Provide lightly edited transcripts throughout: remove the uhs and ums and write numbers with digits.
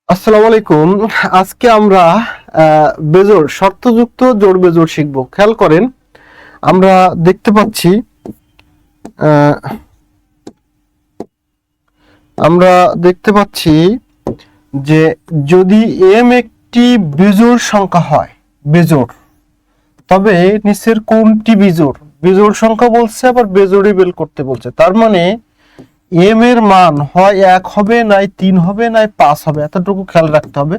আসসালামু আলাইকুম। আজকে আমরা বেজোড় শর্তযুক্ত জোড় বেজোড় শিখব। খেয়াল করেন, আমরা দেখতে পাচ্ছি আহ, আমরা দেখতে পাচ্ছি যে যদি এম একটি বেজোড় সংখ্যা হয়, বেজোড়, তবে নিচের কোনটি বেজোড়? বেজোড় সংখ্যা বলছে, আবার বেজোড়ই বের করতে বলছে। তার মানে এম এর মান হয় 1 হবে, নাই 3 হবে, নাই 5 হবে, এতটুকু খেয়াল রাখতে হবে,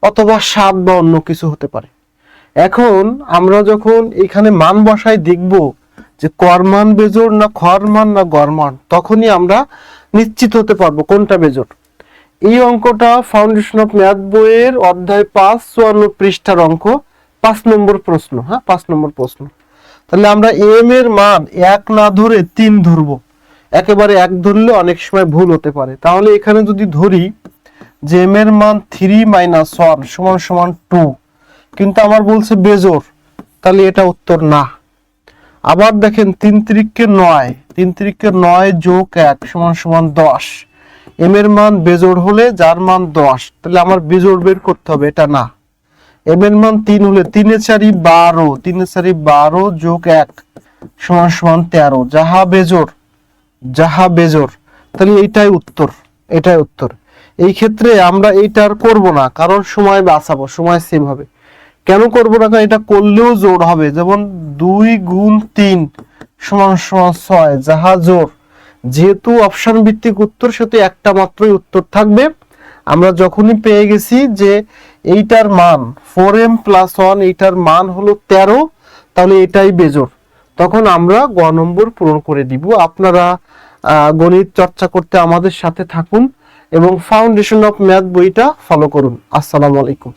অথবা 7 বা অন্য কিছু হতে পারে। এখন আমরা যখন এখানে মান বসাই দেখব যে কর মান বেজোড় না খর মান না গড় মান, তখনই আমরা নিশ্চিত হতে পারবো কোনটা বেজোড়। এই অঙ্কটা ফাউন্ডেশন অফ ম্যাথ বইয়ের অধ্যায় 5 54 পৃষ্ঠার অঙ্ক, 5 নম্বর প্রশ্ন। হ্যাঁ, 5 নম্বর প্রশ্ন। তাহলে আমরা এম এর মান 1 না ধরে 3 ধরবো। একেবারে 1 ধরলে অনেক সময় ভুল হতে পারে। তাহলে এখানে যদি ধরি যে এম এর মান 3 - 1 = 2, কিন্তু আমার বলছে বেজোড়, তাহলে এটা উত্তর না। আবার দেখেন 3 × 9, 3 × 9 + 1 = 10। এম এর মান বেজোড় হলে যার মান 10, তাহলে আমার বেজোড় বের করতে হবে, এটা না। এম এর মান 3 হলে 3 × 4 = 12, 3 × 4 = 12 + 1 = 13, যাহা বেজোড়। তাহলে এইটাই উত্তর, এটাই উত্তর। এই ক্ষেত্রে আমরা এইটা আর করবো না, কারণ সময় বাঁচাবো, সময় সেভ হবে। কেন করবো না? কারণ এটা করলেও জোড় হবে, যেমন 2 × 3 = 6, যাহা জোড়। যেহেতু অপশন ভিত্তিক উত্তর, সেহেতু একটা মাত্রই উত্তর থাকবে। আমরা যখনই পেয়ে গেছি যে এইটার মান 4m + 1, এইটার মান হলো 13, তাহলে এটাই বেজোড়, তখন আমরা গ নম্বর পূরণ করে দিব। আপনারা গণিত চর্চা করতে আমাদের সাথে থাকুন এবং ফাউন্ডেশন অফ ম্যাথ বইটা ফলো করুন। আসসালামু আলাইকুম।